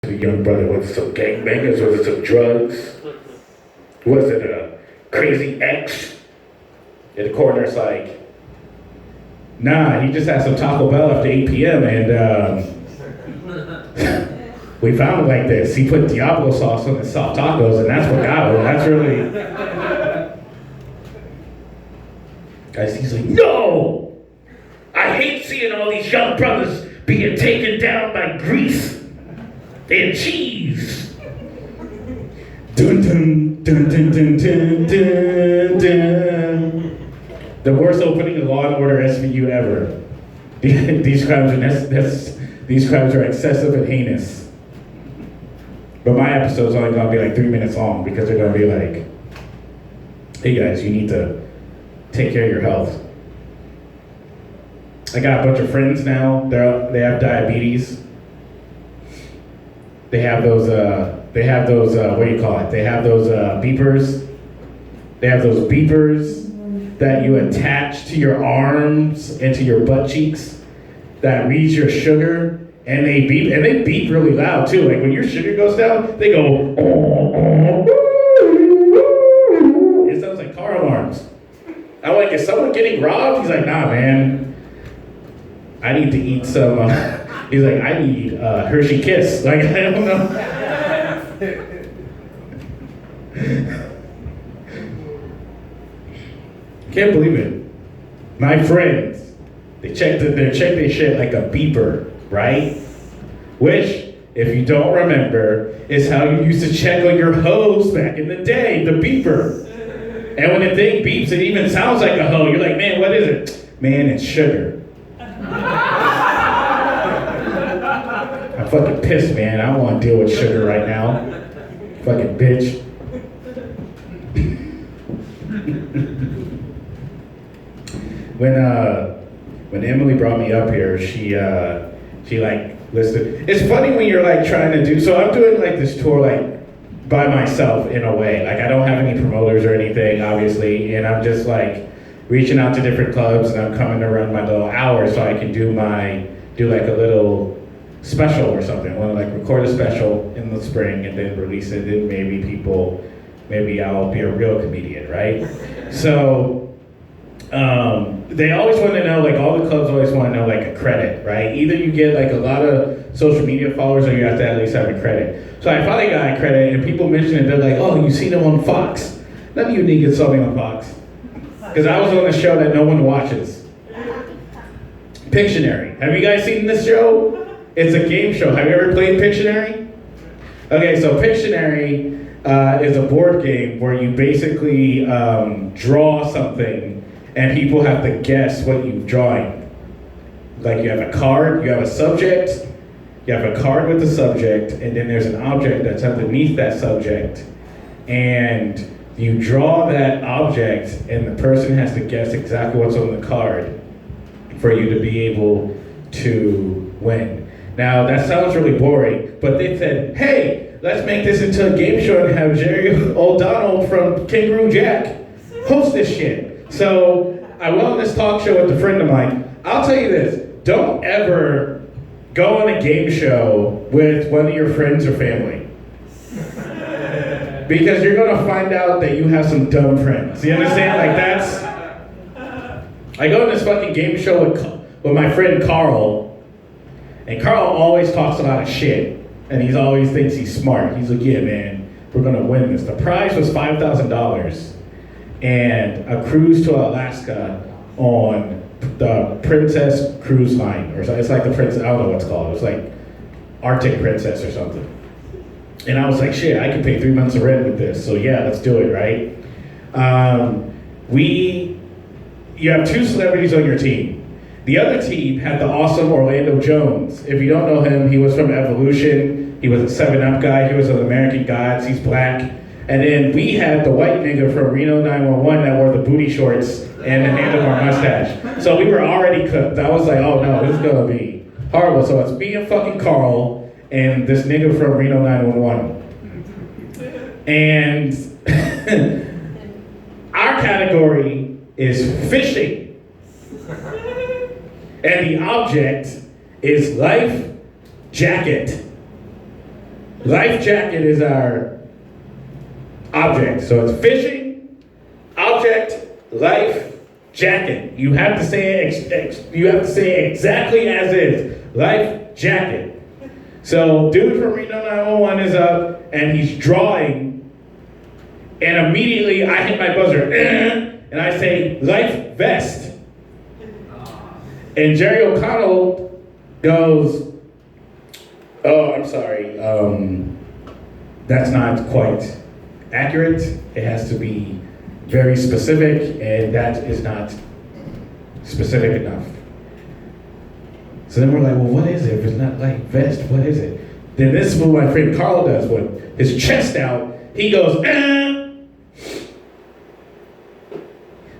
The young brother, was it some gangbangers? Was it some drugs? Was it a crazy ex? In the corner's like, nah, he just had some Taco Bell after 8 p.m. and we found him like this. He put Diablo sauce on his soft tacos and that's what got him. That's really... Guys, he's like, no! I hate seeing all these young brothers being taken down by grease and cheese. Dun dun dun dun dun dun dun dun. The worst opening of Law and Order SVU ever. These crimes are excessive and heinous. But my episode's only gonna be like 3 minutes long because they're gonna be like, hey guys, you need to take care of your health. I got a bunch of friends now. They have diabetes. They have those what do you call it? They have those beepers. They have those beepers that you attach to your arms and to your butt cheeks that reads your sugar, and they beep really loud too. Like when your sugar goes down, they go. It sounds like car alarms. I'm like, is someone getting robbed? He's like, nah, man. I need to eat some. He's like, I need Hershey Kiss. Like, I don't know. Can't believe it. My friends, they check their shit like a beeper, right? Which, if you don't remember, is how you used to check on your hose back in the day, the beeper. And when the thing beeps, it even sounds like a hoe. You're like, man, what is it? Man, it's sugar. I'm fucking pissed, man. I don't want to deal with sugar right now. Fucking bitch. When Emily brought me up here, she like listed. It's funny when you're like trying to do. So I'm doing like this tour like by myself in a way. Like I don't have any promoters or anything, obviously, and I'm just like reaching out to different clubs, and I'm coming to run my little hour so I can do like a little special or something. I want to like record a special in the spring and then release it, and maybe I'll be a real comedian, right? So they always want to know, like all the clubs always want to know like a credit, right? Either you get like a lot of social media followers or you have to at least have a credit. So I finally got a credit and people mention it, they're like, oh, you seen them on Fox. None of you niggas saw me on Fox. Because I was on a show that no one watches. Pictionary. Have you guys seen this show? It's a game show. Have you ever played Pictionary? Okay, so Pictionary is a board game where you basically draw something and people have to guess what you're drawing. Like you have a card, you have a subject, you have a card with the subject, and then there's an object that's underneath that subject. And you draw that object and the person has to guess exactly what's on the card for you to be able to win. Now that sounds really boring, but they said, hey, let's make this into a game show and have Jerry O'Donnell from Kangaroo Jack host this shit. So I went on this talk show with a friend of mine. I'll tell you this, don't ever go on a game show with one of your friends or family. Because you're gonna find out that you have some dumb friends. You understand? Like that's... I go on this fucking game show with my friend Carl, and Carl always talks a lot of shit. And he always thinks he's smart. He's like, yeah, man, we're gonna win this. The prize was $5,000 and a cruise to Alaska on the Princess Cruise Line. Or so it's like the Princess, I don't know what it's called. It's like Arctic Princess or something. And I was like, shit, I could pay 3 months of rent with this. So yeah, let's do it, right? You have two celebrities on your team. The other team had the awesome Orlando Jones. If you don't know him, he was from Evolution. He was a 7-Up guy. He was on American Gods. He's black. And then we had the white nigga from Reno 911 that wore the booty shorts and the handlebar mustache. So we were already cooked. I was like, oh no, this is gonna be horrible. So it's me and fucking Carl and this nigga from Reno 911. And our category is fishing. And the object is life jacket. Life jacket is our object. So it's fishing, object, life, jacket. You have to say it exactly as is. Life jacket. So dude from Reno 911 is up and he's drawing, and immediately I hit my buzzer and I say life vest. And Jerry O'Connell goes, "Oh, I'm sorry. That's not quite accurate. It has to be very specific, and that is not specific enough." So then we're like, well, what is it? If it's not like vest, what is it? Then this is what my friend Carl does with his chest out. He goes,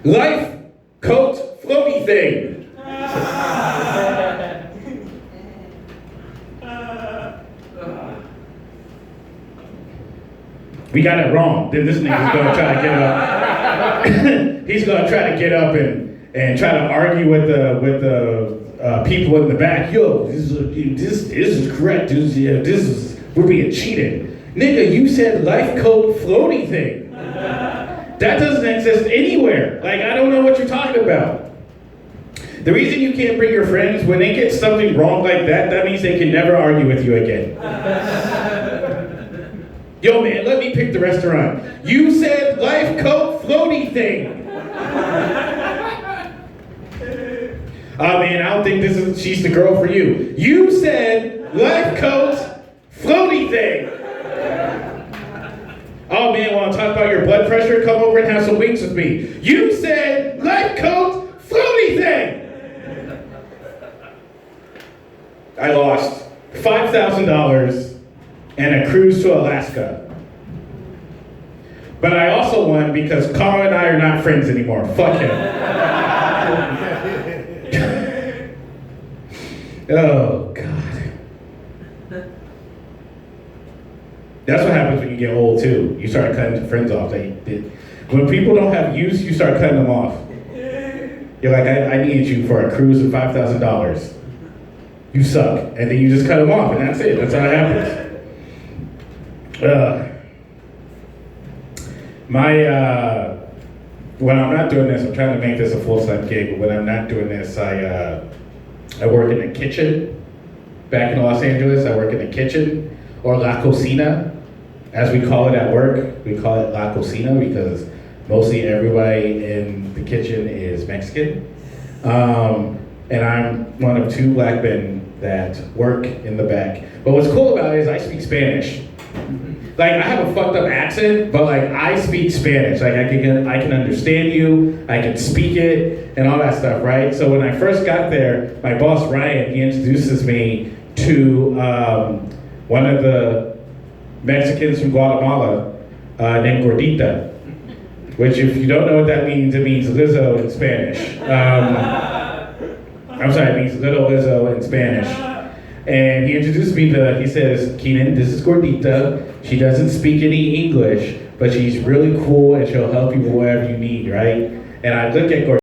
life coat floaty thing. We got it wrong. Then this nigga's gonna try to get up. He's gonna try to get up and try to argue with the people in the back. Yo, this is correct. We're being cheated. Nigga, you said life coat floaty thing. That doesn't exist anywhere. Like, I don't know what you're talking about. The reason you can't bring your friends, when they get something wrong like that, that means they can never argue with you again. Yo, man, let me pick the restaurant. You said life coat floaty thing. Oh, man, I don't think she's the girl for you. You said life coat floaty thing. Oh, man, want to talk about your blood pressure? Come over and have some wings with me. You said life coat floaty thing. I lost $5,000 and a cruise to Alaska. But I also won because Carl and I are not friends anymore. Fuck him. Oh, God. That's what happens when you get old, too. You start cutting friends off. When people don't have use, you start cutting them off. You're like, I need you for a cruise of $5,000. You suck. And then you just cut them off, and that's it. That's how it happens. When I'm not doing this, I'm trying to make this a full-time gig, but when I'm not doing this, I work in the kitchen. Back in Los Angeles, I work in the kitchen, or La Cocina, as we call it at work. We call it La Cocina because mostly everybody in the kitchen is Mexican. And I'm one of two black men that work in the back. But what's cool about it is I speak Spanish. Like, I have a fucked up accent, but like, I speak Spanish. Like, I can understand you, I can speak it, and all that stuff, right? So when I first got there, my boss, Ryan, he introduces me to one of the Mexicans from Guatemala named Gordita, which if you don't know what that means, it means Lizzo in Spanish. I'm sorry, it means Little Lizzo in Spanish. And he introduced me he says, Keenan, this is Gordita. She doesn't speak any English, but she's really cool and she'll help you with whatever you need, right? And I look at Gordita.